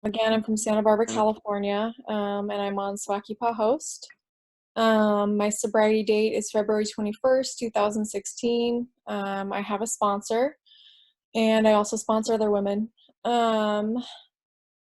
Again, I'm from Santa Barbara, California, and I'm on Swakipa Host. My sobriety date is February 21st, 2016. I have a sponsor, and I also sponsor other women. Um,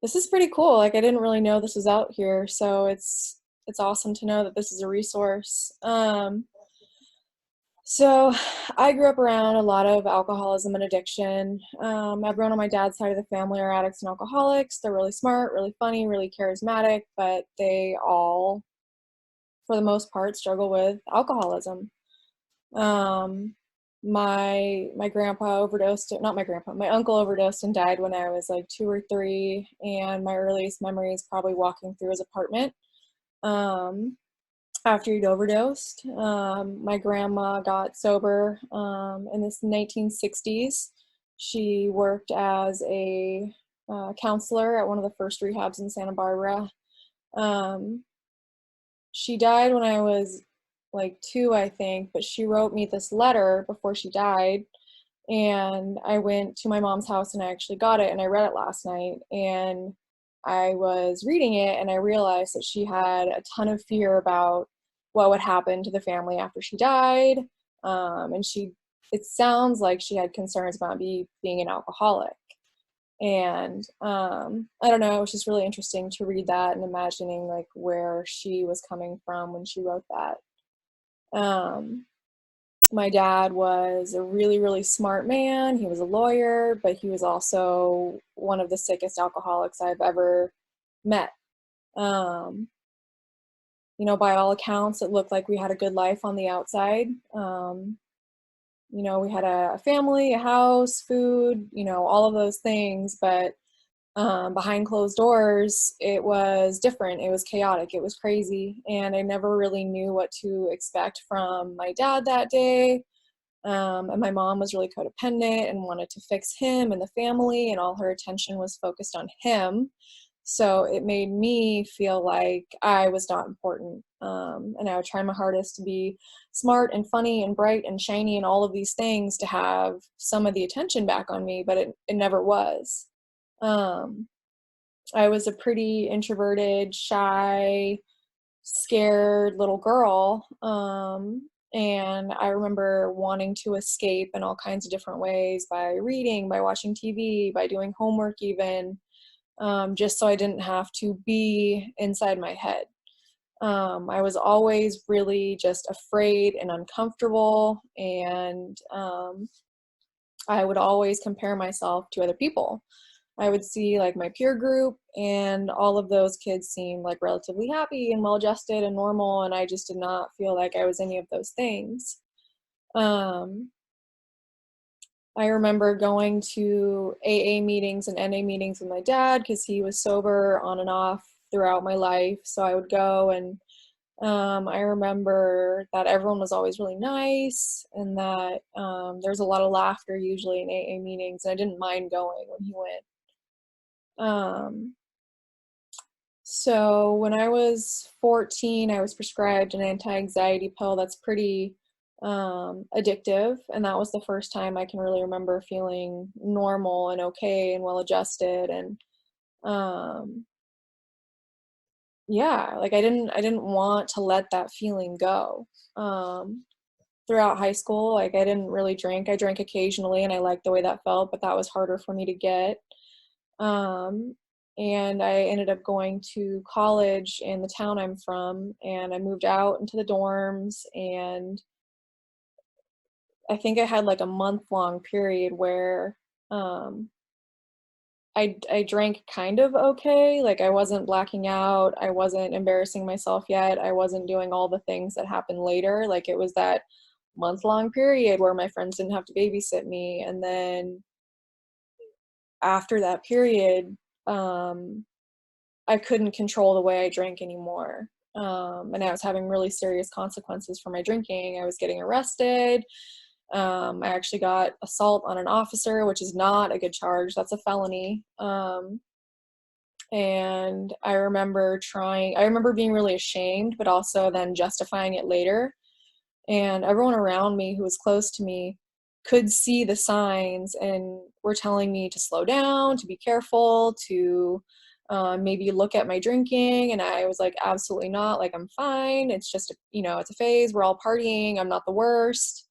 this is pretty cool. Like, I didn't really know this was out here, so it's awesome to know that this is a resource. So I grew up around a lot of alcoholism and addiction. Everyone on my dad's side of the family are addicts and alcoholics. They're really smart, really funny, really charismatic, but they all, for the most part, struggle with alcoholism. Um, my grandpa overdosed. Not my grandpa. My uncle overdosed and died when I was like 2 or 3, and my earliest memory is probably walking through his apartment. Um, After he'd overdosed. My grandma got sober in the 1960s. She worked as a counselor at one of the first rehabs in Santa Barbara. Um, she died when I was like 2, I think, but she wrote me this letter before she died. And I went to my mom's house and I actually got it and I read it last night. And I was reading it and I realized that she had a ton of fear about what would happen to the family after she died. And it sounds like she had concerns about me being an alcoholic. And I don't know, it was just really interesting to read that and imagining like where she was coming from when she wrote that. Um, my dad was a really, really smart man. He was a lawyer, but he was also one of the sickest alcoholics I've ever met. Um, by all accounts, it looked like we had a good life on the outside. We had a family, a house, food, all of those things, but behind closed doors, it was different. It was chaotic. It was crazy. And I never really knew what to expect from my dad that day. And my mom was really codependent and wanted to fix him and the family, and all her attention was focused on him. So it made me feel like I was not important. And I would try my hardest to be smart and funny and bright and shiny and all of these things to have some of the attention back on me, but it never was. Um, I was a pretty introverted, shy, scared little girl. And I remember wanting to escape in all kinds of different ways by reading, by watching TV, by doing homework, even, just so I didn't have to be inside my head. I was always really just afraid and uncomfortable, and I would always compare myself to other people. I would see like my peer group, and all of those kids seemed like relatively happy and well adjusted and normal, and I just did not feel like I was any of those things. Um, I remember going to AA meetings and NA meetings with my dad because he was sober on and off throughout my life. So I would go, and I remember that everyone was always really nice, and that there's a lot of laughter usually in AA meetings, and I didn't mind going when he went. Um, So when I was 14, I was prescribed an anti-anxiety pill that's pretty addictive, and that was the first time I can really remember feeling normal and okay and well adjusted. And um, yeah, like I didn't want to let that feeling go. Um, Throughout high school, like I didn't really drink. I drank occasionally, and I liked the way that felt, but that was harder for me to get. Um, and I ended up going to college in the town I'm from, and I moved out into the dorms. And I think I had like a month-long period where um, I drank kind of okay. Like I wasn't blacking out, I wasn't embarrassing myself yet, I wasn't doing all the things that happened later. Like it was that month-long period where my friends didn't have to babysit me, and then after that period, um, I couldn't control the way I drank anymore. And I was having really serious consequences for my drinking. I was getting arrested. I actually got assault on an officer, which is not a good charge. That's a felony. And I remember being really ashamed, but also then justifying it later. And everyone around me who was close to me could see the signs and were telling me to slow down, to be careful, to maybe look at my drinking. And I was like, absolutely not. Like, I'm fine. It's just, it's a phase. We're all partying. I'm not the worst.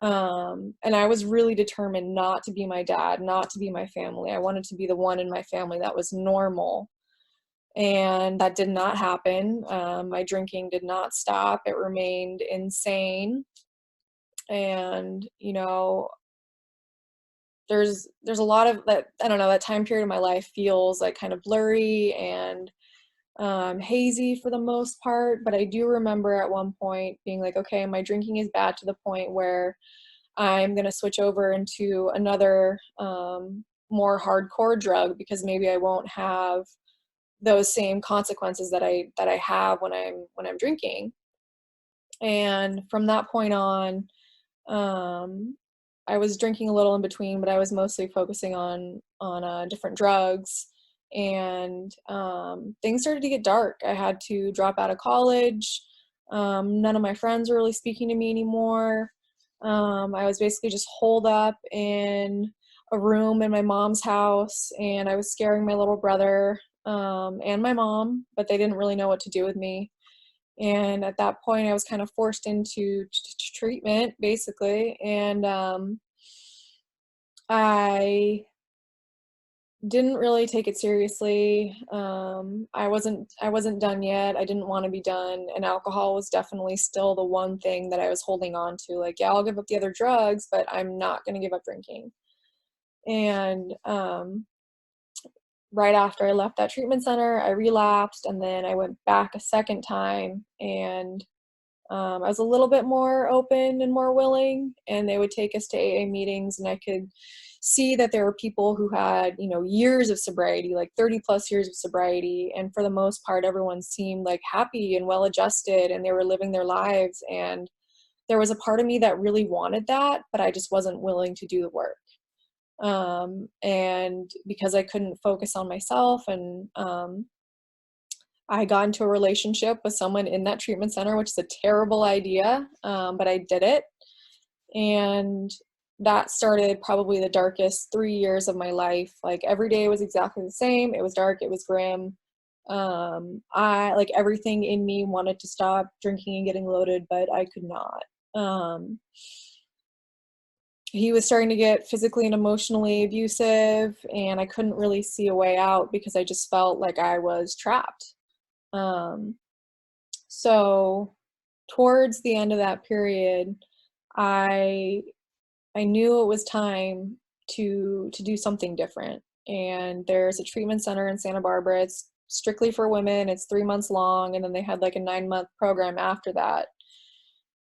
And I was really determined not to be my dad, not to be my family. I wanted to be the one in my family that was normal. And that did not happen. My drinking did not stop. It remained insane. And, there's a lot of that, I don't know, that time period of my life feels like kind of blurry and hazy for the most part. But I do remember at one point being like, okay, my drinking is bad to the point where I'm going to switch over into another more hardcore drug, because maybe I won't have those same consequences that I have when I'm drinking. And from that point on, I was drinking a little in between, but I was mostly focusing on different drugs. And things started to get dark. I had to drop out of college. None of my friends were really speaking to me anymore. I was basically just holed up in a room in my mom's house, and I was scaring my little brother and my mom, but they didn't really know what to do with me. And at that point, I was kind of forced into treatment, basically. And I didn't really take it seriously. I wasn't done yet. I didn't want to be done, and alcohol was definitely still the one thing that I was holding on to. Like, yeah, I'll give up the other drugs, but I'm not going to give up drinking. And right after I left that treatment center, I relapsed, and then I went back a second time, and I was a little bit more open and more willing, and they would take us to AA meetings, and I could see that there were people who had, years of sobriety, like 30 plus years of sobriety. And for the most part, everyone seemed like happy and well adjusted, and they were living their lives. And there was a part of me that really wanted that, but I just wasn't willing to do the work. And because I couldn't focus on myself, and I got into a relationship with someone in that treatment center, which is a terrible idea, but I did it. And that started probably the darkest 3 years of my life. Like, every day was exactly the same. It was dark. It was grim. I, like, everything in me wanted to stop drinking and getting loaded, but I could not. He was starting to get physically and emotionally abusive, and I couldn't really see a way out because I just felt like I was trapped. So towards the end of that period, I knew it was time to do something different. And there's a treatment center in Santa Barbara. It's strictly for women. It's 3 months long, and then they had like a 9-month program after that.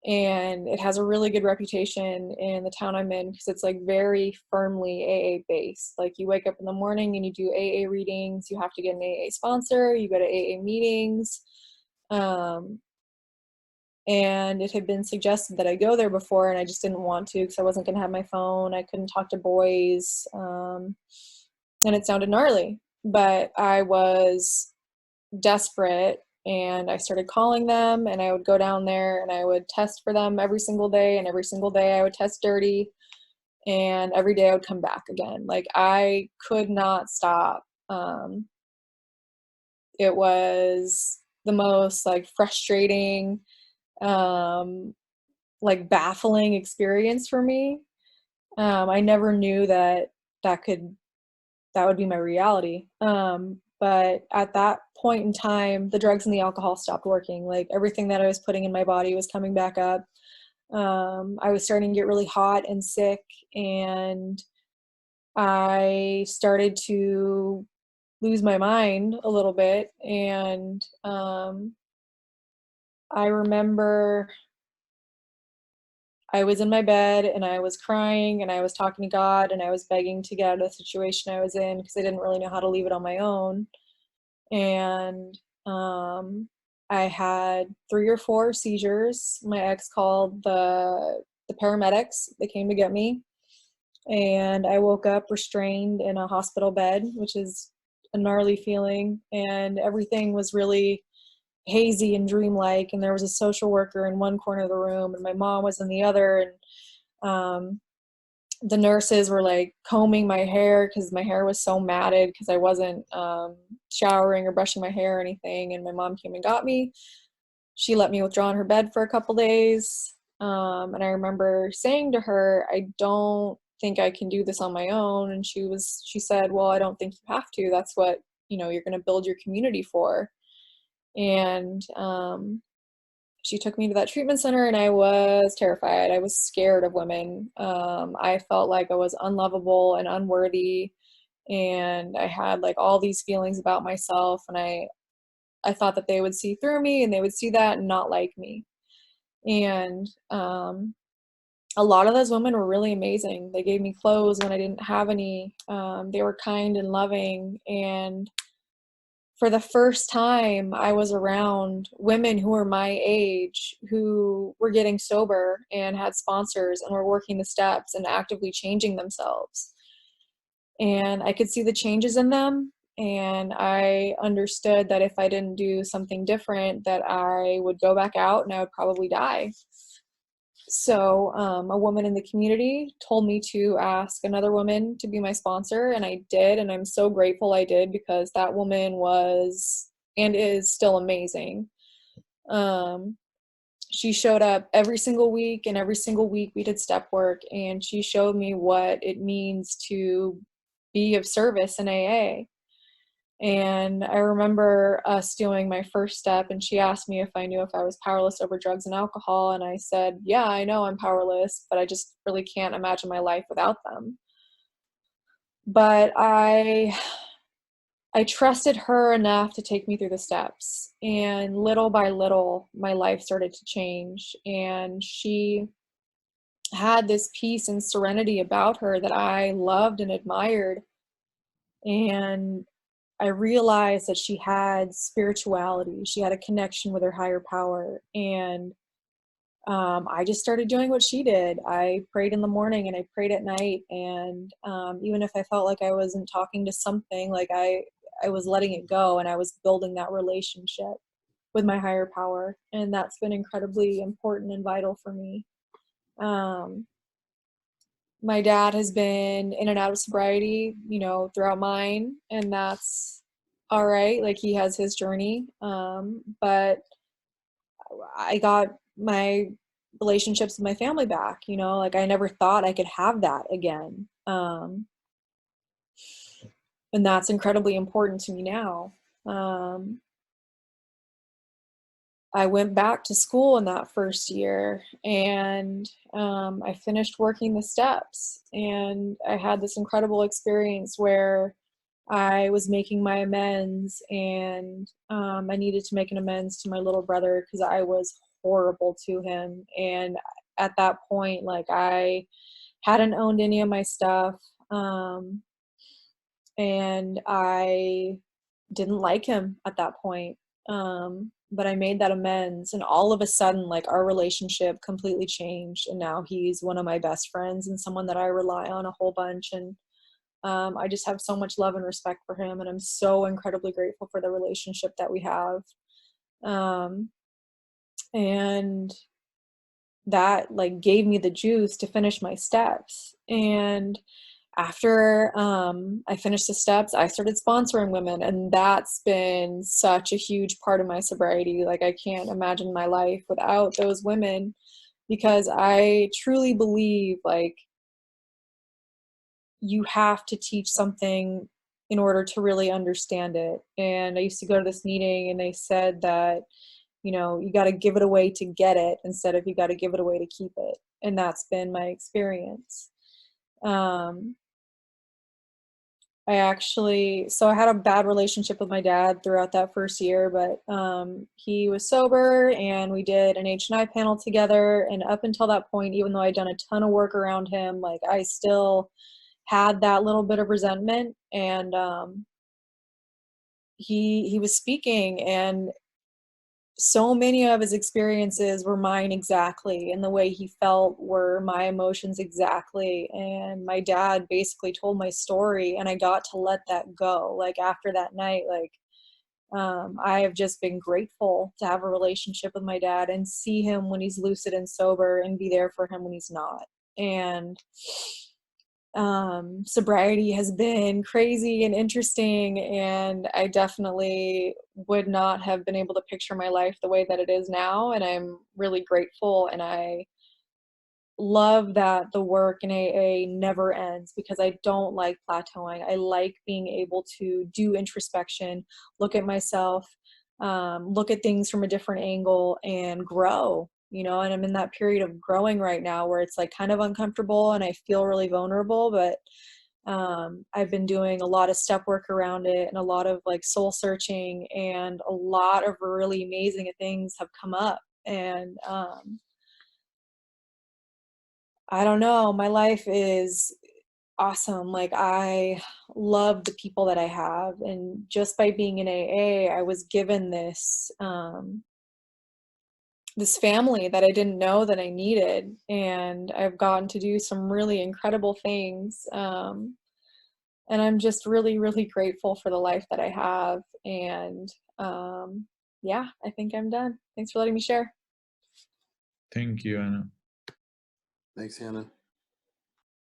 And it has a really good reputation in the town I'm in, because it's like very firmly AA based. Like, you wake up in the morning and you do AA readings, you have to get an AA sponsor, you go to AA meetings. And it had been suggested that I go there before, and I just didn't want to because I wasn't going to have my phone. I couldn't talk to boys. And it sounded gnarly, but I was desperate, and I started calling them, and I would go down there and I would test for them every single day, and every single day I would test dirty, and every day I would come back again. Like, I could not stop. It was the most like frustrating, like baffling experience for me. I never knew that would be my reality. But at that point in time, the drugs and the alcohol stopped working. Like, everything that I was putting in my body was coming back up. I was starting to get really hot and sick, and I started to lose my mind a little bit. And I remember I was in my bed and I was crying and I was talking to God and I was begging to get out of the situation I was in, because I didn't really know how to leave it on my own. And I had 3 or 4 seizures. My ex called the paramedics. They came to get me, and I woke up restrained in a hospital bed, which is a gnarly feeling. And everything was really hazy and dreamlike, and there was a social worker in one corner of the room and my mom was in the other. And the nurses were like combing my hair because my hair was so matted because I wasn't showering or brushing my hair or anything. And my mom came and got me. She let me withdraw in her bed for a couple days. And I remember saying to her, I don't think I can do this on my own. And she said, well, I don't think you have to. That's what, you're going to build your community for. And she took me to that treatment center, and I was terrified. I was scared of women. I felt like I was unlovable and unworthy, and I had like all these feelings about myself, and I thought that they would see through me and they would see that and not like me. And a lot of those women were really amazing. They gave me clothes when I didn't have any. They were kind and loving, and for the first time, I was around women who were my age, who were getting sober and had sponsors and were working the steps and actively changing themselves. And I could see the changes in them. And I understood that if I didn't do something different, that I would go back out and I would probably die. So a woman in the community told me to ask another woman to be my sponsor, and I did, and I'm so grateful I did, because that woman was and is still amazing. She showed up every single week, and every single week we did step work, and she showed me what it means to be of service in AA. And I remember us doing my first step, and she asked me if I knew if I was powerless over drugs and alcohol. And I said, yeah, I know I'm powerless, but I just really can't imagine my life without them. But I trusted her enough to take me through the steps. And little by little, my life started to change. And she had this peace and serenity about her that I loved and admired. And I realized that she had spirituality. She had a connection with her higher power. And I just started doing what she did. I prayed in the morning and I prayed at night. And even if I felt like I wasn't talking to something, like I was letting it go, and I was building that relationship with my higher power. And that's been incredibly important and vital for me. My dad has been in and out of sobriety, throughout mine, and that's all right. Like, he has his journey. But I got my relationships with my family back, like I never thought I could have that again. And that's incredibly important to me now. Um, I went back to school in that first year, and I finished working the steps, and I had this incredible experience where I was making my amends, and I needed to make an amends to my little brother because I was horrible to him. And at that point, like, I hadn't owned any of my stuff, and I didn't like him at that point. But I made that amends, and all of a sudden, like, our relationship completely changed, and now he's one of my best friends and someone that I rely on a whole bunch. And I just have so much love and respect for him, and I'm so incredibly grateful for the relationship that we have. Um, and that, like, gave me the juice to finish my steps. And after I finished the steps, I started sponsoring women, and that's been such a huge part of my sobriety. Like, I can't imagine my life without those women, because I truly believe, like, you have to teach something in order to really understand it. And I used to go to this meeting, and they said that, you got to give it away to get it instead of you got to give it away to keep it. And that's been my experience. Um, I had a bad relationship with my dad throughout that first year, but he was sober, and we did an H&I panel together. And up until that point, even though I'd done a ton of work around him, like, I still had that little bit of resentment. And he was speaking, and so many of his experiences were mine exactly, and the way he felt were my emotions exactly. And my dad basically told my story, and I got to let that go. Like, after that night, like, I have just been grateful to have a relationship with my dad and see him when he's lucid and sober, and be there for him when he's not. And sobriety has been crazy and interesting, and I definitely would not have been able to picture my life the way that it is now, and I'm really grateful, and I love that the work in AA never ends because I don't like plateauing. I like being able to do introspection, look at myself, look at things from a different angle and grow, you know, and I'm in that period of growing right now where it's like kind of uncomfortable and I feel really vulnerable, but I've been doing a lot of step work around it and a lot of like soul searching, and a lot of really amazing things have come up. And I don't know, my life is awesome. Like, I love the people that I have, and just by being in AA, I was given this family that I didn't know that I needed, and I've gotten to do some really incredible things. And I'm just really, really grateful for the life that I have. And yeah, I think I'm done. Thanks for letting me share. Thank you, Anna. Thanks, Hannah.